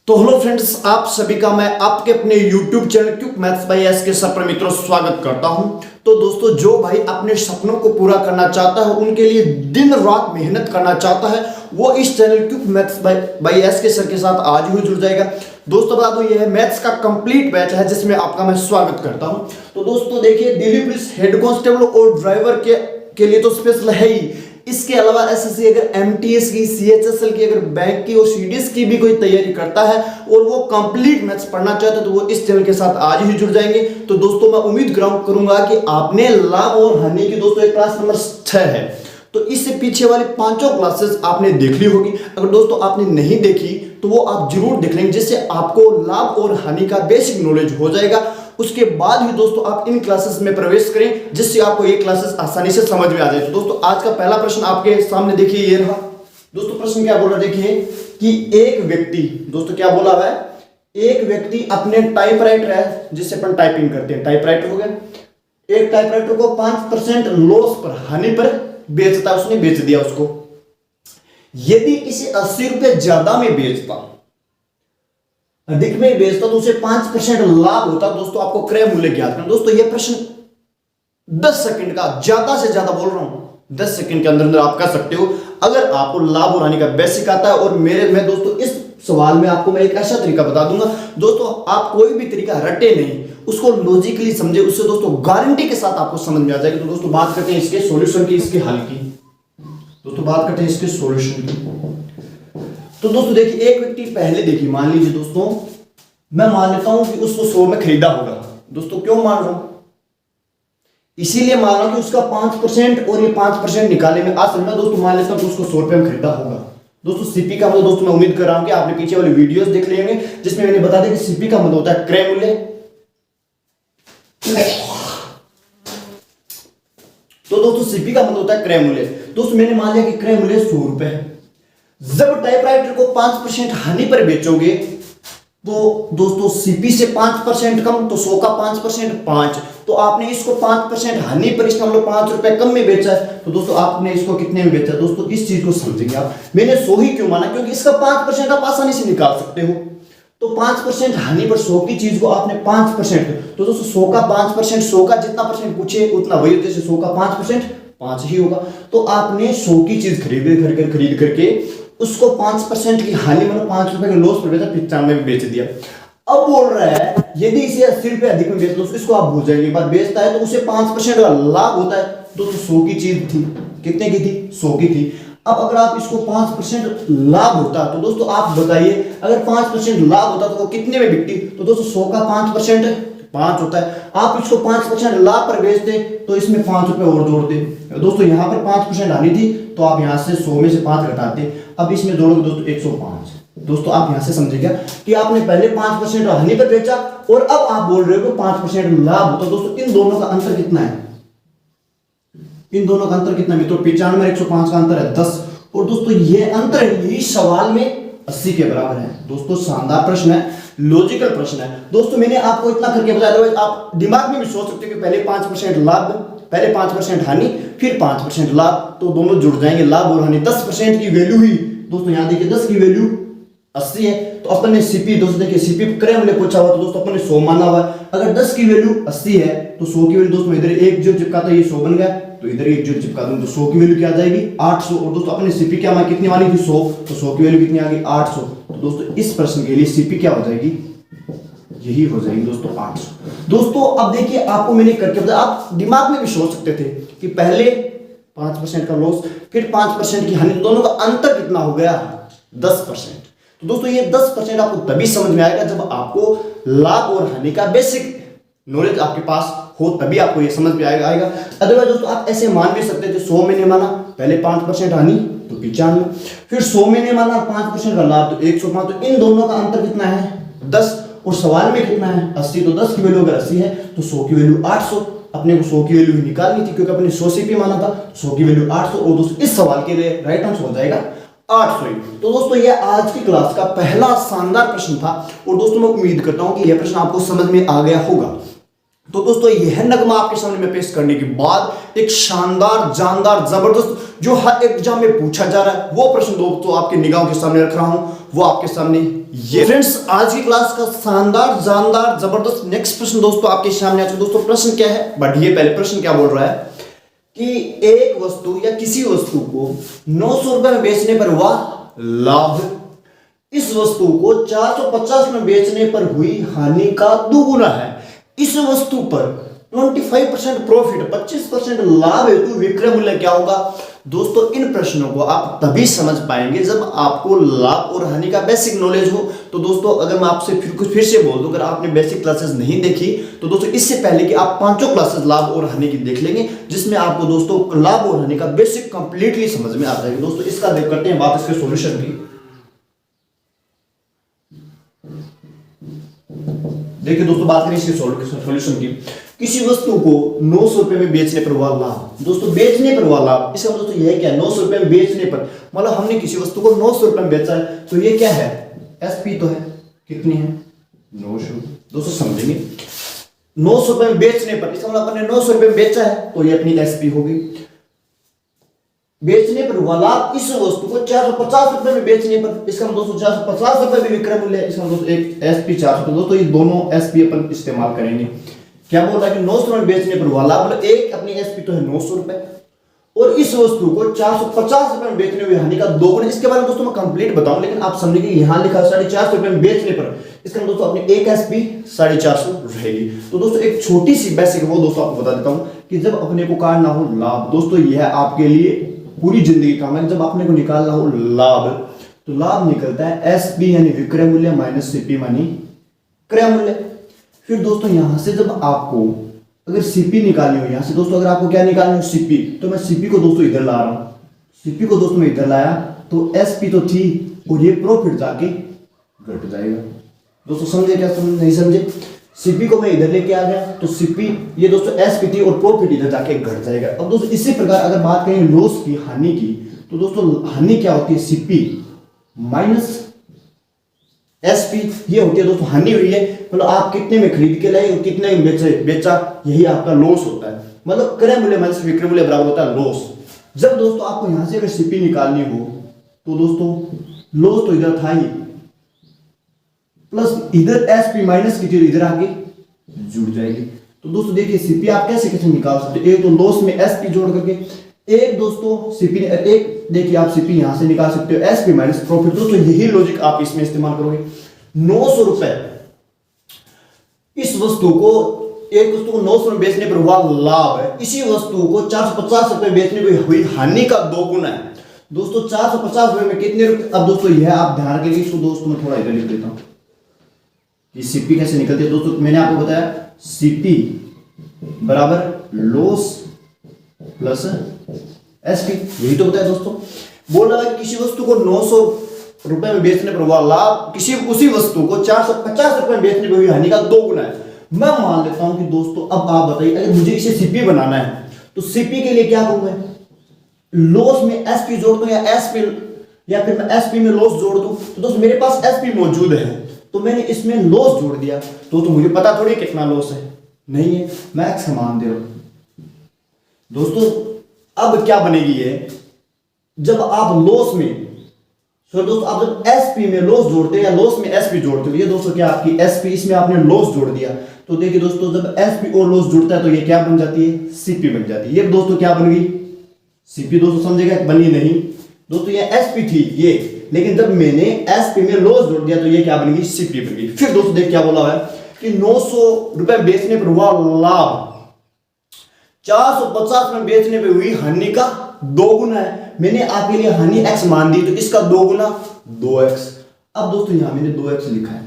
तो hello friends, आप सभी का मैं आपके अपने YouTube channel quick maths by S के सर पर मित्रों स्वागत करता हूं। तो दोस्तों, जो भाई अपने सपनों को पूरा करना चाहता है, उनके लिए दिन रात मेहनत करना चाहता है, वो इस channel quick maths by S के सर के साथ आज ही जुड़ जाएगा। दोस्तों बता दूं, यह मैथ्स का कंप्लीट बैच है जिसमें आपका मैं स्वागत करता हूं। तो दोस्तों देखिए, दिल्ली पुलिस हेड कांस्टेबल और ड्राइवर के लिए तो स्पेशल है ही। इसके अलावा एसएससी अगर एमटीएस की, सीएचएसएल की, अगर बैंक की और सीडीएस की भी कोई तैयारी करता है और वो कंप्लीट मैथ्स पढ़ना चाहता है, तो वो इस चैनल के साथ आज ही जुड़ जाएंगे। तो दोस्तों मैं उम्मीद करूंगा कि आपने लाभ और हानि की दोस्तों एक क्लास नंबर 6 है, तो इससे पीछे वाली पांचों क्लासेस आपने देख ली होगी। अगर दोस्तों आपने नहीं देखी तो वो आप जरूर देख लेंगे, जिससे आपको लाभ और हानि का बेसिक नॉलेज हो जाएगा। उसके बाद ही दोस्तों आप इन क्लासेस में प्रवेश करें, जिससे आपको ये क्लासेस आसानी से समझ में आ जाए। तो दोस्तों आज का पहला प्रश्न आपके सामने देखिए, ये रहा। दोस्तों प्रश्न क्या बोल रहा है, देखिए कि एक व्यक्ति, दोस्तों क्या बोला हुआ है, एक व्यक्ति अपने टाइपराइटर है जिससे अपन टाइपिंग करते हैं, टाइपराइटर हो गया, एक टाइपराइटर को 5% लॉस पर, हानि पर बेचता, उसने बेच दिया उसको। यदि इसे 80 रुपए ज्यादा में बेचता, अधिक में बेचता, तो उसे 5% लाभ होता। दोस्तों आपको क्रय मूल्य ज्ञात करना। दोस्तों यह प्रश्न 10 सेकंड का, ज्यादा से ज्यादा बोल रहा हूं, 10 सेकंड के अंदर अंदर आप कर सकते हो अगर आपको लाभ और हानि का बेसिक आता है। और मैं दोस्तों इस सवाल में आपको मैं एक ऐसा तरीका बता दूंगा, दोस्तों आप कोई भी तरीका रटे नहीं, उसको लॉजिकली समझे, उससे दोस्तों गारंटी के साथ आपको समझ में आ जाएगा। तो दोस्तों बात करते हैं इसके सॉल्यूशन की, इसके हल की। दोस्तों बात करते हैं इसके सॉल्यूशन की। तो दोस्तों देखिए, एक व्यक्ति पहले देखिए, मान लीजिए दोस्तों, मैं मान लेता हूं कि उसको 100 में खरीदा होगा। दोस्तों क्यों मान रहा हूं, इसीलिए मान रहा हूं कि उसका 5% और ये 5% निकालने में आसान है। दोस्तों मान लेता हूं कि उसको 100 रुपए में खरीदा होगा। दोस्तों सीपी का मतलब, दोस्तों मैं उम्मीद कर रहा हूं कि आपने पीछे वाली वीडियोस देख लिए होंगे, जिसमें मैंने बता दिया कि सीपी का मतलब होता है क्रय मूल्य। तो दोस्तों सीपी का मतलब होता है क्रय मूल्य। दोस्तों मैंने मान लिया कि क्रय मूल्य 100 रुपए है। जब टाइपराइटर को 5% हानि पर बेचोगे, तो दोस्तों सीपी से 5% कम, तो 100 का 5% 5, तो आपने इसको 5% हानि पर, इसका मतलब 5 रुपए कम में बेचा है। तो दोस्तों आपने इसको कितने में बेचा? दोस्तों इस चीज को समझेंगे आप। मैंने 100 ही क्यों माना, क्योंकि इसका 5% आप आसानी से निकाल सकते हो। तो 5% हानि पर 100 की चीज को आपने 5%, तो दोस्तों 100 का 5%, 100 का जितना परसेंट पूछे उतना वही होता है, 100 का 5% 5 ही होगा। तो आपने 100 की चीज खरीद करके उसको 5% की हानि, मतलब 5 रुपए के लॉस पर बेचा, 95 में बेच दिया। अब बोल रहा है यदि इसे 80 रुपए अधिक में बेच लो, इसको आप भूल जाएंगे, एक बार बेचता है तो उसे 5% का लाभ होता है। दोस्तों 100 की चीज थी, कितने की थी? 100 की थी। अब अगर आप इसको 5% लाभ होता, तो दोस्तों आप बताइए, अगर 5% लाभ होता तो वो कितने में बिकती? तो दोस्तों 100 का 5% 5 होता है। आप इसको 5% लाभ पर बेचते तो इसमें 5 रुपए और जोड़ते। दोस्तों यहाँ पर 5% हानि थी, तो आप यहाँ से 100 में से 5 घटाते, अब इसमें जोड़ोगे दोस्तों 105। दोस्तों आप यहाँ से समझिएगा कि आपने पहले 5% हानि पर बेचा और अब आप बोल रहे हो 5% लाभ होता। दोस्तों इन दोनों का अंतर कितना है? इन दोनों का अंतर कितना है? तो 95 और 105 का अंतर है 10। और दोस्तों ये अंतर यही सवाल में 80 के बराबर है। दोस्तों शानदार प्रश्न है, लॉजिकल प्रश्न है। दोस्तों मैंने आपको इतना करके बताया, आप दिमाग में भी सोच सकते हो कि पहले 5% लाभ, पहले 5% हानि, फिर 5% लाभ, तो दोनों जुड़ जाएंगे, लाभ और हानि। 10% की वैल्यू ही दोस्तों यहाँ देखिए, 10 की वैल्यू 80 है, तो अपन ने सीपी, दोस्तों देखिए सीपी क्रय मूल्य पूछा हुआ, तो दोस्तों अपन ने 100 माना हुआ है। अगर 10 की वैल्यू 80 है तो 100 की वैल्यू, दोस्तों इधर एक जो चिपका था ये 100 बन गया, तो इधर एक जो चिपका दूं, तो 100 की वैल्यू क्या आ जाएगी? 800। और दोस्तों अपने सीपी क्या मानी, कितनी मानी थी? 100, तो 100 की वैल्यू कितनी आ गई? 800। तो दोस्तों इस प्रश्न के लिए सीपी क्या हो जाएगी? यही हो जाएगी दोस्तों 800। दोस्तों अब देखिए, आपको मैंने करके बताया, आप दिमाग में भी सोच सकते थे कि पहले 5% का लॉस, फिर 5% की हानि, दोनों का अंतर कितना हो गया? 10%। तो दोस्तों ये 10% आपको तभी समझ में आएगा जब आपको लाभ और हानि का बेसिक नॉलेज आपके पास हो, तभी आपको ये समझ में आएगा। अदरवाइज दोस्तों आप ऐसे मान भी सकते थे, 100 में नहीं माना, पहले 5% हानि तो 95, फिर 100 में नहीं माना, 5% का लाभ तो 105। तो इन दोनों का अंतर कितना है? 10। और सवाल में कितना है? 80। तो 10 की वैल्यू अगर 80 है तो 100 की वैल्यू 800। अपने को 100 की वैल्यू ही निकालनी थी, क्योंकि अपने 100 सीपी माना था, 100 की वैल्यू 800। और दोस्तों इस सवाल के लिए राइट आंसर हो जाएगा 800। तो दोस्तों ये आज की क्लास का पहला शानदार प्रश्न था, और दोस्तों मैं उम्मीद करता हूं कि यह प्रश्न आपको समझ में आ गया होगा। तो दोस्तों यह नगमा आपके सामने में पेश करने के बाद एक शानदार, जानदार, जबरदस्त जो हर एग्जाम में पूछा जा रहा है वो प्रश्न दोस्तों आपके निगाहों के सामने रख रहा हूं, वो आपके सामने ये। फ्रेंड्स, आज की क्लास का शानदार, जानदार, जबरदस्त नेक्स्ट प्रश्न दोस्तों आपके सामने आ चुका। दोस्तों प्रश्न क्या है, बढ़िए। पहले प्रश्न क्या बोल रहा है कि एक वस्तु या किसी वस्तु को 900 रुपए में बेचने पर हुआ लाभ, इस वस्तु को 450 में बेचने पर हुई हानि का दुगुना है। इस वस्तु पर 25% प्रॉफिट, 25% लाभ हेतु विक्रय मूल्य क्या होगा। दोस्तों इन प्रश्नों को आप तभी समझ पाएंगे जब आपको लाभ और हानि का बेसिक नॉलेज हो। तो दोस्तों अगर मैं आपसे फिर से बोल दूं, अगर आपने बेसिक क्लासेस नहीं देखी तो दोस्तों इससे पहले कि आप 5 क्लासेस लाभ और हानि की देख लेंगे, जिसमें आपको दोस्तों लाभ और हानि का बेसिक कंप्लीटली समझ में आ जाएगा। दोस्तों इसका देख करते हैं बात इसके सॉल्यूशन की। देखिए दोस्तों बात करें इसके सॉल्यूशन की। किसी वस्तु को 900 रुपए में बेचने पर हुआ लाभ। दोस्तों बेचने पर हुआ लाभ, इसका मतलब दोस्तों यह क्या है, 900 रुपए में बेचने पर, मतलब हमने किसी वस्तु को 900 रुपए में बेचा है तो ये क्या है, एसपी तो है, कितनी है 900। दोस्तों समझेंगे 900 रुपए में बेचने पर, इसका मतलब अपने 900 रुपए में बेचा है तो ये अपनी एसपी होगी। बेचने पर हुआ लाभ, इस वस्तु को 450 रुपए में बेचने पर, इसका मतलब दोस्तों 450 रुपए में विक्रय मूल्य है, इसका मतलब दोस्तों एक एसपी 400। दोस्तों ये दोनों एसपी अपन इस्तेमाल करेंगे। क्या बोल रहा है कि 900 में बेचने पर हुआ लाभ, मतलब एक अपनी एसपी तो है 900 रुपए, और इस वस्तु को 450 रुपए में बेचने हुई हानि का दोगुना। इसके बारे में दोस्तों मैं कंप्लीट बताऊं, लेकिन आप समझेंगे यहां लिखा 450 रुपए में बेचने पर, इसका दोस्तों अपनी एक एसपी 450 रहेगी। तो दोस्तों एक छोटी सी बेसिक वो दोस्तों आपको बता देता हूं कि जब अपने को काटना हो लाभ, दोस्तों यह आपके लिए पूरी जिंदगी काम है। जब आपने को निकालना हो लाभ, तो लाभ निकलता है एसपी यानी विक्रय मूल्य माइनस सीपी मानी क्रय मूल्य। फिर दोस्तों यहां से जब आपको अगर सीपी निकालनी हो, यहां से दोस्तों अगर आपको क्या निकालनी हो सीपी, तो मैं सीपी को दोस्तों इधर ला रहा हूं, सीपी को दोस्तों मैं इधर लाया तो एसपी तो थी और ये प्रॉफिट जाके घट जाएगा। दोस्तों समझे क्या, समझ नहीं समझे, सीपी को मैं इधर लेके आ गया तो सीपी ये दोस्तों एसपी थी और प्रॉफिट इधर जाके घट जाएगा। अब दोस्तों इसी प्रकार अगर बात करें लॉस की, हानि की, तो दोस्तों हानि क्या होती है, सीपी माइनस एसपी, ये होती है दोस्तों हानि हुई है, मतलब आप कितने में खरीद के लाए और कितने में बेचा, यही आपका लॉस होता है। मतलब क्रय मूल्य माइनस विक्रय मूल्य बराबर होता है लॉस। जब दोस्तों आपको यहां से अगर सीपी निकालनी हो तो दोस्तों लॉस तो इधर था ही, प्लस इधर एसपी माइनस की चीज इधर आके जुड़ जाएगी। तो दोस्तों देखिए सीपी आप कैसे कैसे निकाल सकते हो, एक तो लॉस में एसपी जोड़ करके, एक दोस्तों सीपी, एक देखिए आप सीपी यहां से निकाल सकते हो एसपी माइनस प्रॉफिट। दोस्तों यही लॉजिक आप इसमें इस्तेमाल करोगे। 900 रुपए इस वस्तु को, एक वस्तु को 900 में बेचने पर हुआ लाभ है, इसी वस्तु को 450 रुपए बेचने पर हुई हानि का दोगुना है। दोस्तों 450 रुपए में कितने रुपए, अब दोस्तों यह आप ध्यान रखेंगे, इसको दोस्तों मैं थोड़ा इधर लिख देता हूं कि सीपी कैसे निकलती है। दोस्तों मैंने आपको बताया सीपी बराबर लॉस प्लस एसपी, यही तो बताया दोस्तों। बोल रहा है कि किसी वस्तु को 900 रुपए में बेचने पर हुआ लाभ, किसी उसी वस्तु को 450 रुपए में बेचने पर हुई हानि का दोगुना है। मैं मान लेता हूं कि दोस्तों अब आप बताइए, अगर मुझे इसे सीपी बनाना है तो सीपी के लिए क्या करूंगा, लॉस में एसपी जोड़ दूं या एसपी, या फिर मैं एसपी में लॉस जोड़ दूं। तो दोस्तों मेरे पास एसपी मौजूद है तो मैंने इसमें लॉस जोड़ दिया, तो मुझे पता थोड़ी कितना लॉस है, नहीं है, मैं एक्स मान दे रहा हूं। दोस्तों अब क्या बनेगी ये, जब आप लॉस में, सो दोस्तों आप जब एसपी में लॉस जोड़ते हैं या लॉस में एसपी जोड़ते हो, ये दोस्तों क्या आपकी एसपी, इसमें आपने लॉस जोड़ दिया, तो देखिए दोस्तों जब एसपी और लॉस जुड़ता है तो ये क्या बन जाती है, सीपी बन जाती है। ये दोस्तों क्या बन गई, सीपी। दोस्तों समझेगा, बनी नहीं दोस्तों, ये एसपी थी ये, लेकिन जब मैंने एसपी में लॉस जोड़ दिया तो ये क्या बन गई, सीपी बन गई। फिर दोस्तों देख क्या बोला है कि 900 रुपए बेचने पर हुआ लाभ, 450 में बेचने पर हुई हानि का दोगुना है। मैंने आपके लिए हानि x मान दी तो इसका दोगुना 2x। अब दोस्तों यहां मैंने 2x लिखा है,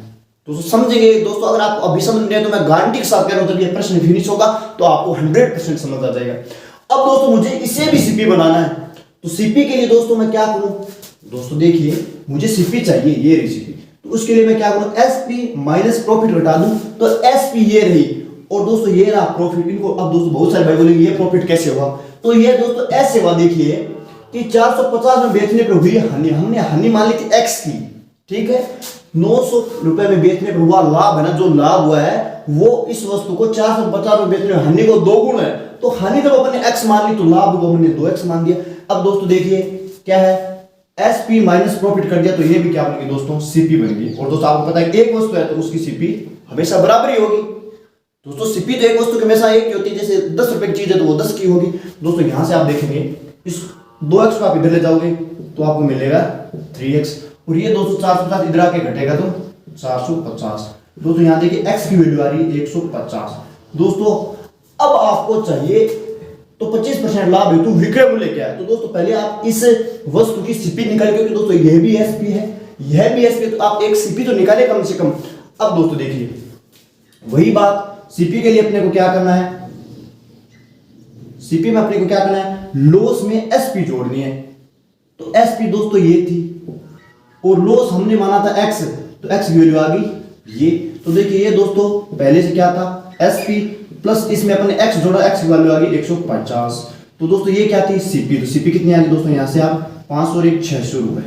दोस्तों समझेंगे। दोस्तों अगर आप अभी समझ रहे हैं तो मैं गारंटी के साथ कह रहा हूं जब ये प्रश्न फिनिश होगा तो आपको 100% समझ आ जाएगा। अब दोस्तों मुझे इसे भी सीपी बनाना है, तो सीपी के लिए दोस्तों मैं क्या करूं, दोस्तों देखिए मुझे सीपी चाहिए, ये रही सीपी, तो उसके लिए मैं क्या करूं, एसपी माइनस प्रॉफिट घटा दूं तो एसपी ये रही, और दोस्तों ये रहा प्रॉफिट। इनको अब दोस्तों बहुत सारे भाई बोलेंगे ये प्रॉफिट कैसे हुआ, तो ये दोस्तों ऐसे हुआ, देखिए कि 450 में बेचने पर हुई हानि, हमने हानि मान ली थी x की, ठीक है। 900 रुपए में बेचने पर हुआ लाभ है ना, जो लाभ हुआ है वो इस वस्तु को 450 रुपए बेच रहे हैं, हानि को 2 गुण है, तो हानि जब अपन ने x मान ली तो लाभ को हमने 2x मान दिया। अब दोस्तों देखिए क्या है, एसपी माइनस प्रॉफिट कर दिया तो ये भी क्या बन गई दोस्तों, सीपी बन गई। और दोस्तों आपको पता है एक वस्तु है तो उसकी सीपी हमेशा बराबर ही होगी। दोस्तों सीपी तो एक वस्तु की हमेशा एक ही होती है, जैसे 10 रुपए की चीज है तो वो 10 की होगी। दोस्तों यहां से आप देखेंगे इस 2x को आप इधर ले जाओगे तो आपको मिलेगा 3x, और ये 250 इधर आके घटेगा तो 450। दोस्तों यहां देखिए x की वैल्यू आ रही है 150। दोस्तों अब आपको चाहिए तो 25% लाभ हेतु विक्रय मूल्य क्या है। तो दोस्तों पहले आप इस वस्तु की सीपी निकाल, क्योंकि दोस्तों यह भी एसपी है, यह भी एसपी, तो आप एक सीपी तो निकाले कम से कम। अब दोस्तों देखिए वही बात, सीपी के लिए अपने को क्या करना है, सीपी में अपने को क्या करना है, लॉस में एसपी जोड़नी है। तो एसपी दोस्तों ये थी और लॉस हमने माना था एक्स, तो एक्स की वैल्यू आ गई ये। तो देखिए ये दोस्तों पहले से क्या था, एसपी प्लस इसमें अपने एक्स जोड़ा, एक्स की वैल्यू आ गई 150। तो दोस्तों ये क्या थी, सीपी। तो सीपी कितनी आ गई दोस्तों, यहां से आप 500 और 600 रुपए।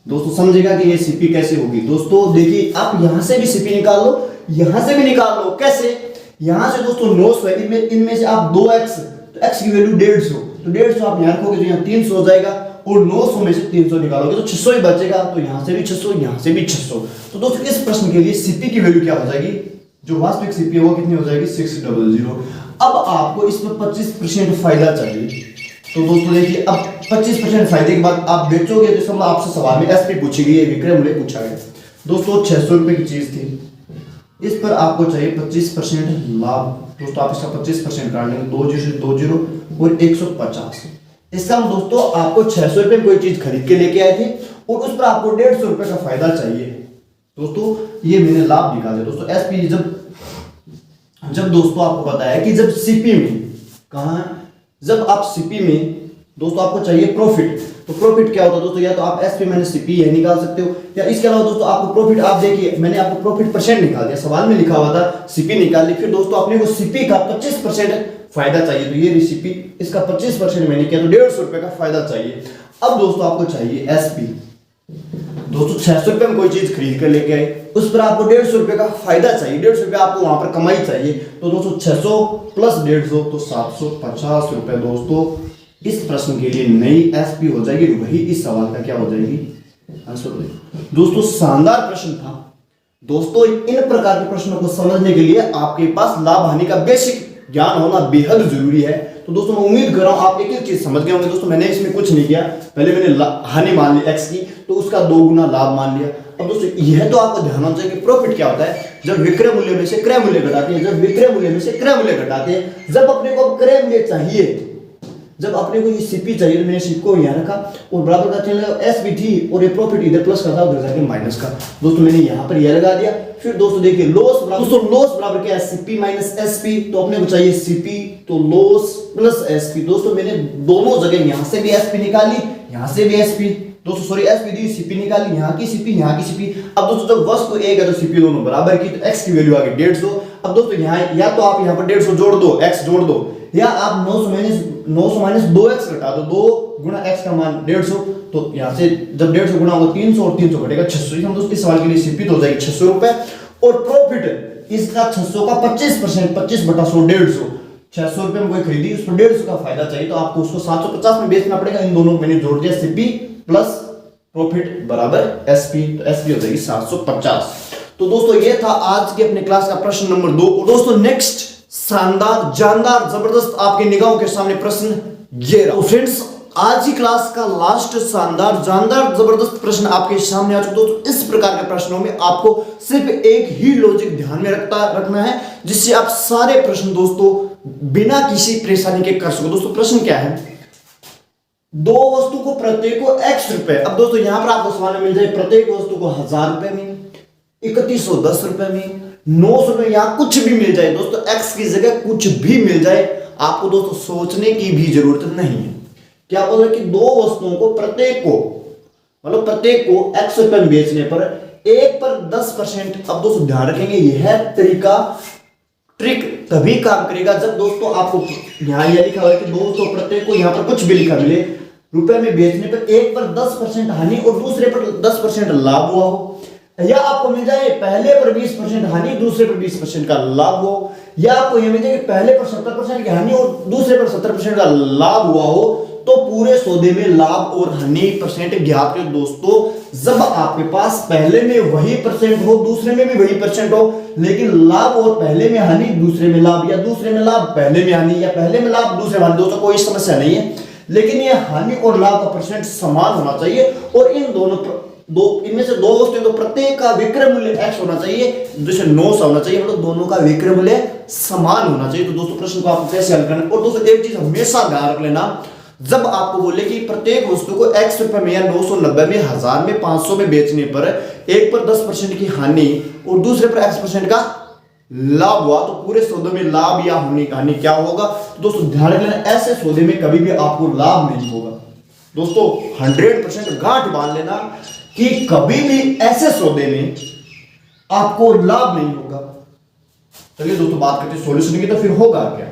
दोस्तों समझेगा कि ये सीपी कैसे होगी। दोस्तों देखिए आप यहां से भी सीपी निकाल लो, यहां से भी निकाल लो। कैसे, यहां से दोस्तों 900 है, इनमें से आप 2x, तो x की वैल्यू 150, तो 150 आप यहां रखोगे तो यहां 300 हो जाएगा, और 900 में से 300 निकालोगे तो 600 ही बचेगा। तो यहां से भी 600, यहां से भी 600। तो दोस्तों इस प्रश्न के लिए सीपी की वैल्यू क्या हो जाएगी, जो वास्तविक सीपी है वो कितनी हो जाएगी, 600। अब आपको इसमें 25% फायदा चाहिए। तो दोस्तों देखिए अब 25% फायदे के बाद आप बेचोगे तो समझ आपसे सवाल में एसपी पूछी गई है, विक्रय मूल्य पूछा गया। दोस्तों 600 रुपए की चीज थी, इस पर आपको चाहिए 25% लाभ। दोस्तों आप इसका 25% काट लेंगे, 20 और 150। इसका दोस्तों आपको 600 रुपए में कोई चीज खरीद के लेके आए थे और उस पर आपको 150 रुपए का फायदा चाहिए। दोस्तों ये मैंने लाभ निकाले। दोस्तों एसपी जब दोस्तों आपको पता है कि जब सीपी में कहा, जब आप सीपी में दोस्तों आपको चाहिए प्रॉफिट, तो प्रॉफिट क्या होता है दोस्तों, या तो आप एसपी माइनस सीपी यह निकाल सकते हो, या इसके अलावा दोस्तों आपको प्रॉफिट, आप देखिए मैंने आपको प्रॉफिट परसेंट निकाल दिया, सवाल में लिखा हुआ था सीपी निकाल ली। फिर दोस्तों अपने को सीपी का 25% फायदा चाहिए, तो ये रेसिपी इसका 25% मैंने किया तो 150 रुपए का फायदा चाहिए। अब दोस्तों आपको चाहिए एसपी। दोस्तों 600 रुपए में कोई चीज खरीद कर लेके आए, उस पर आपको 150 रुपए का फायदा चाहिए, 150 रुपए आपको वहां पर कमाई चाहिए। तो दोस्तों 600 प्लस 150 तो 750 रुपए दोस्तों इस प्रश्न के लिए नई एसपी हो जाएगी, वही इस सवाल का क्या हो जाएगी, आंसर हो जाएगी। दोस्तों शानदार प्रश्न था। दोस्तों इन प्रकार के प्रश्नों को समझने के लिए आपके पास लाभ हानि का बेसिक ज्ञान होना बेहद जरूरी है। तो दोस्तों मैं उम्मीद कर रहा हूं आप एक एक चीज समझ गए होंगे। दोस्तों मैंने इसमें कुछ नहीं किया, पहले मैंने हानि मान ली एक्स की, तो उसका 2 गुना लाभ मान लिया। अब दोस्तों यह तो आपको ध्यान होना चाहिए कि प्रॉफिट क्या होता है, जब विक्रय मूल्य में से क्रय मूल्य घटाते हैं, जब विक्रय मूल्य में से क्रय मूल्य घटाते हैं, जब अपने को क्रय मूल्य चाहिए, जब अपने को ये सीपी चाहिए, मैंने सीपी को यहाँ रखा और बराबर का चिन्ह एस भी थी और ये प्रॉफिट इधर प्लस का था उधर जाके माइनस का। दोस्तों मैंने यहाँ पर ये लगा दिया। फिर दोस्तों देखिए लॉस बराबर, दोस्तों लॉस बराबर क्या है, सीपी माइनस एसपी, तो अपने को चाहिए सीपी तो लॉस प्लस एसपी। दोस्तों मैंने दोनों जगह यहाँ से भी एसपी निकाली, यहाँ से भी एसपी, दोस्तों सॉरी एसपी दी, सीपी निकाली, यहाँ की सीपी, यहाँ की सीपी। अब दोस्तों जब वस्तु एक है तो सीपी दोनों बराबर की, तो एक्स की वैल्यू आ गई 150। अब दोस्तों यहाँ या तो आप यहाँ पर 150 जोड़ दो, एक्स जोड़ दो, या आप 900 माइनस 2x घटा दो, 2 गुना x का मान 150। तो यहाँ से जब 150 गुना होगा 300 और 300 घटेगा 600। हम दोस्तों इस सवाल के लिए सीपी तो हो जाएगी 600 रुपए, और प्रॉफिट इसका 600 का 25%, 25 बटा 100 150। 600 रुपए में कोई खरीदी, उस पर 150 का फायदा चाहिए, तो आपको उसको 750 में बेचना पड़ेगा। इन दोनों मैंने जोड़ दिया, सीपी प्लस प्रॉफिट बराबर एसपी, तो एसपी हो जाएगी 750। तो दोस्तों ये था आज के अपने क्लास का प्रश्न नंबर 2। दोस्तों नेक्स्ट शानदार, जानदार, जबरदस्त आपके निगाहों के सामने प्रश्न ये रहा। तो फ्रेंड्स आज की क्लास का लास्ट शानदार, जानदार, जबरदस्त प्रश्न आपके सामने आ चुका है। तो इस प्रकार के प्रश्नों में आपको सिर्फ एक ही लॉजिक ध्यान में रखना है, जिससे आप सारे प्रश्न दोस्तों बिना किसी परेशानी के कर सको। दोस्तों प्रश्न क्या है, दो वस्तु को प्रत्येक को x रुपए। अब दोस्तों यहां पर आपको सवाल मिल जाए प्रत्येक वस्तु को 1000 रुपए में, 3110 रुपए में, 900 रुपए, यहां कुछ भी मिल जाए दोस्तों, x की जगह कुछ भी मिल जाए, आपको दोस्तों सोचने की भी जरूरत नहीं है। क्या बोल रहे कि दो वस्तुओं को प्रत्येक को, मतलब प्रत्येक को x रुपए में बेचने पर एक पर 10%। अब दोस्तों ध्यान रखेंगे यह तरीका, ट्रिक तभी काम करेगा जब दोस्तों आपको यहां यह लिखा हुआ है कि दोस्तों प्रत्येक को यहां पर कुछ भी लिखा मिले, रुपए में बेचने पर एक पर 10% हानि और दूसरे पर 10% लाभ हुआ हो। या आपको मिल जाए पहले पर 20% हानि, दूसरे पर 20% का लाभ हो, या आपको यह मिल जाए कि पहले पर 70% की हानि और दूसरे पर 70% का लाभ हुआ हो, तो पूरे सौदे में लाभ और हानि परसेंट ज्ञात करें दोस्तों। जब आपके पास पहले में वही परसेंट हो, दूसरे में भी वही परसेंट हो, लेकिन लाभ और पहले में हानि दूसरे में लाभ, या दूसरे में लाभ पहले में हानि, या पहले में लाभ दूसरे में हानि, दोस्तों कोई समस्या नहीं है, लेकिन ये हानि और लाभ का परसेंट समान होना चाहिए। और इन दोनों इनमें से दो वस्तुएं, तो प्रत्येक का विक्रय मूल्य x होना चाहिए, जैसे 9 होना चाहिए, मतलब दोनों का विक्रय मूल्य समान होना चाहिए। तो दोस्तों प्रश्न को आपको कैसे हल करना है। और दोस्तों एक चीज हमेशा ध्यान रख लेना, जब आपको बोले कि प्रत्येक वस्तु को x रुपए में या 990 में, 1000 में, 500 में बेचने पर एक पर 10% की हानि और दूसरे पर x% का लाभ हुआ, तो पूरे सौदे में लाभ या हानि क्या होगा। तो दोस्तों ध्यान रख लेना, ऐसे सौदे में कभी भी आपको लाभ नहीं होगा। दोस्तों 100% गांठ बांध लेना कि कभी भी ऐसे सौदे में आपको लाभ नहीं होगा। चलिए दोस्तों बात करते हैं सॉल्यूशन की, तो फिर होगा क्या।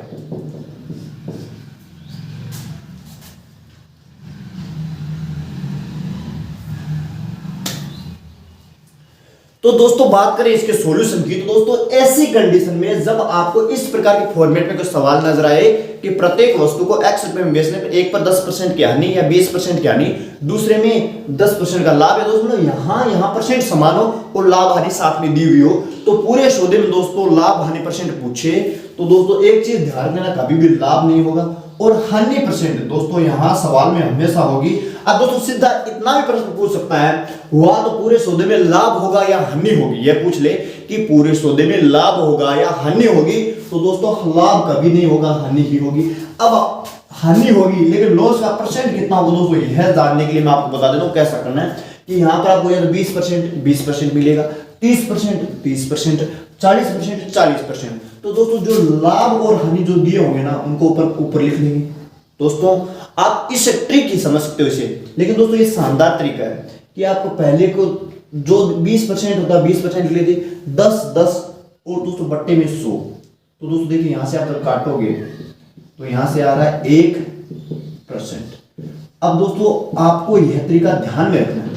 तो दोस्तों बात करें इसके सॉल्यूशन की, तो दोस्तों ऐसी कंडीशन में जब आपको इस प्रकार के फॉर्मेट में कोई सवाल नजर आए कि प्रत्येक वस्तु को x रुपए में बेचने पर एक पर 10% की हानि या 20% की हानि, दूसरे में 10% का लाभ है, दोस्तों यहां परसेंट समान हो और लाभ हानि साथ में दी हुई हो, तो पूरे सौदे में दोस्तों लाभ हानि परसेंट पूछे, तो दोस्तों एक चीज ध्यान देना, कभी भी लाभ नहीं होगा। और हानि परसेंट दोस्तों यहां सवाल में हमेशा होगी। अब दोस्तों सीधा इतना भी प्रश्न पूछ सकता है, हुआ तो पूरे सौदे में लाभ होगा या हानि होगी, यह पूछ ले कि पूरे सौदे में लाभ होगा या हानि होगी, तो दोस्तों लाभ कभी नहीं होगा, हानि ही होगी। अब हानि होगी लेकिन लॉस का परसेंट कितना होगा दोस्तों, यह जानने के लिए मैं आपको बता देता हूं कैसा करना है कि यहां पर आपको 20% मिलेगा, 30% 30%, 40% 40%। तो दोस्तों जो लाभ और हानि जो दिए होंगे ना, उनको ऊपर लिख लेंगे। दोस्तों आप इस ट्रिक ही समझ सकते हो इसे, लेकिन दोस्तों ये शानदार तरीका है कि आपको पहले को जो 20% होता है 20% ले दे 10 और दोस्तों बट्टे में 100। तो दोस्तों देखिए यहां से आप जब काटोगे तो यहां से आ रहा है 1%। अब दोस्तों आपको यह तरीका ध्यान में रखना है,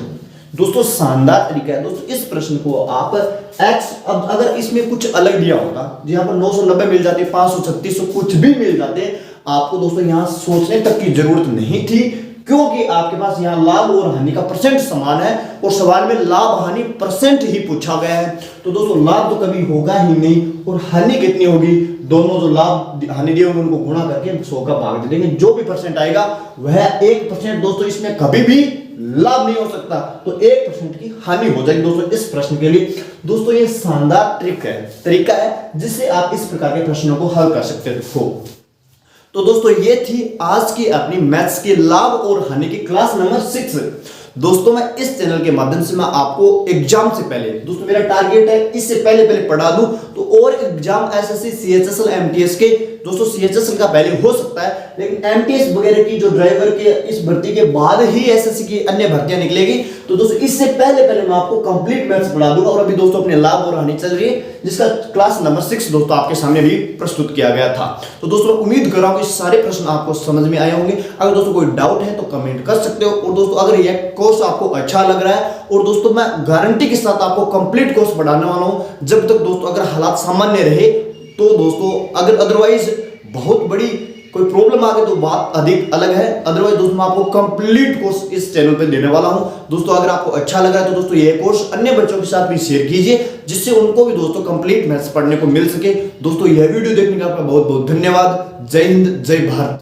दोस्तों शानदार तरीका है। दोस्तों इस प्रश्न को आप x, अब अगर इसमें कुछ अलग दिया होता, जहां पर 990 मिल जाते, 500, 3600 कुछ भी मिल जाते, आपको दोस्तों यहां सोचने तक की जरूरत नहीं थी, क्योंकि आपके पास यहां लाभ और हानि का परसेंट समान है और सवाल में लाभ हानि परसेंट ही पूछा गया है। तो दोस्तों लाभ तो कभी होगा ही नहीं, और हानि कितनी होगी, दोनों जो लाभ हानि दिए होंगे उनको गुणा करके 100 का भाग दे देंगे, जो भी परसेंट आएगा वह 1%। दोस्तों इसमें कभी भी लाभ नहीं हो सकता, तो 1% की हानि हो जाएगी दोस्तों इस प्रश्न के लिए। दोस्तों ये शानदार तरीका है जिससे आप इस प्रकार के प्रश्नों को हल कर सकते हो। तो दोस्तों ये थी आज की अपनी मैथ्स के लाभ और हानि की क्लास नंबर 6। दोस्तों मैं इस चैनल के माध्यम से मैं आपको एग्जाम से पहले, दोस्तों मेरा टारगेट है इससे पहले पढ़ा दूं, तो और एग्जाम एसएससी सीएचएसएल एमटीएस के, दोस्तों सीएचएसएल का पहले हो सकता है, लेकिन एमटीएस वगैरह की जो ड्राइवर के इस भर्ती के बाद ही एसएससी की अन्य भर्तियां निकलेगी। तो दोस्तों इससे पहले मैं आपको कंप्लीट मैथ्स पढ़ा दूंगा। और अभी दोस्तों अपने लाभ और हानि चल रही है, जिसका क्लास नंबर 6 दोस्तों आपके सामने भी प्रस्तुत किया गया था। तो दोस्तों उम्मीद कर रहा हूं कि सारे प्रश्न आपको समझ में आए होंगे। अगर दोस्तों कोई डाउट है तो कमेंट कर सकते हो। और दोस्तों अगर यह कोर्स आपको अच्छा लग रहा है, और दोस्तों मैं गारंटी के साथ आपको कंप्लीट कोर्स पढ़ाने वाला हूं, जब तक दोस्तों अगर हालात सामान्य रहे, तो दोस्तों अगर अदरवाइज बहुत बड़ी कोई प्रॉब्लम आ गई तो बात अधिक अलग है। अदरवाइज दोस्तों मैं आपको कंप्लीट कोर्स इस चैनल पे देने वाला हूं। दोस्तों अगर आपको अच्छा लगा है तो दोस्तों ये कोर्स अन्य बच्चों के साथ भी शेयर कीजिए, जिससे उनको भी दोस्तों कंप्लीट मैथ्स पढ़ने को मिल सके। दोस्तों यह वीडियो देखने का आपका बहुत बहुत धन्यवाद। जय हिंद, जय भारत।